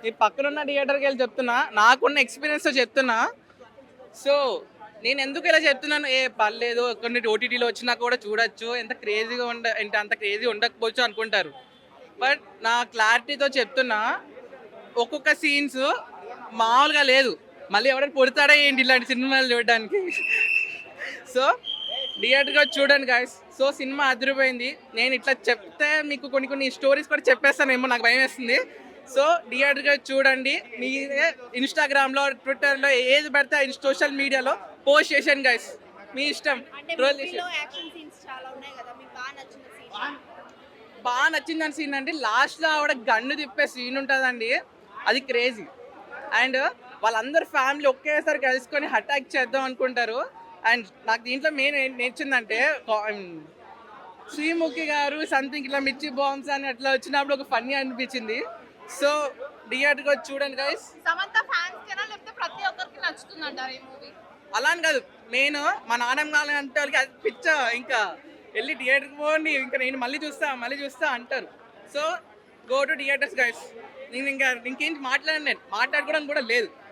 ఈ పక్కనున్న థియేటర్కి వెళ్ళి చెప్తున్నా, నాకున్న ఎక్స్పీరియన్స్తో చెప్తున్నా. సో నేను ఎందుకు ఇలా చెప్తున్నాను, పర్లేదు కొన్ని ఓటీటీలో వచ్చినా కూడా చూడొచ్చు, ఎంత క్రేజీగా అంటే అంత క్రేజీ ఉండకపోవచ్చు అనుకుంటారు. బట్ నా క్లారిటీతో చెప్తున్నా, ఒక్కొక్క సీన్స్ మామూలుగా లేదు. మళ్ళీ ఎవరైనా పుడతాడా ఏంటి ఇలాంటి సినిమాలు చూడడానికి? సో థియేటర్గా చూడండి గాయస్. సో సినిమా అదిరిపోయింది. నేను ఇట్లా చెప్తే మీకు కొన్ని కొన్ని స్టోరీస్ కూడా చెప్పేస్తానేమో, నాకు భయం వేస్తుంది. సో థియేటర్గా చూడండి. మీరే ఇన్స్టాగ్రామ్లో, ట్విట్టర్లో ఏది పడితే సోషల్ మీడియాలో పోస్ట్ చేశాను గాయస్, మీ ఇష్టం. అంటే ట్రోల్ మూవీలో చేసాను. యాక్షన్ సీన్స్ చాలా ఉన్నాయి కదా, మీకు బాగా నచ్చిన సీన్? బాగా నచ్చిందని సీన్ అంటే లాస్ట్లో ఆవిడ గన్ను తిప్పే సీన్ ఉంటుందండి, అది క్రేజీ. అండ్ వాళ్ళందరూ ఫ్యామిలీ ఒకేసారి కలుసుకొని అటాక్ చేద్దాం అనుకుంటారు. అండ్ నాకు దీంట్లో మెయిన్ నచ్చిందంటే శ్రీముఖి గారు సంథింగ్ ఇట్లా మిర్చి బాంబ్స్ అని అట్లా వచ్చినప్పుడు ఒక ఫన్నీ అనిపించింది. సో థియేటర్కి వచ్చి చూడండి గైస్. సమంత ఫ్యాన్స్ కేనా లేకపోతే ప్రతి ఒక్కరికి నచ్చుతుంది అంటారు ఈ మూవీ? అలా అని కాదు, నేను మా నాన్నమ్మ అంటే వాళ్ళకి అది పిచ్చ, ఇంకా వెళ్ళి థియేటర్కి పోండి, ఇంకా నేను మళ్ళీ చూస్తా అంటారు. So go to theatres guys. నేను ఇంకేంటి మాట్లాడను, నేను మాట్లాడుకోవడం కూడా లేదు.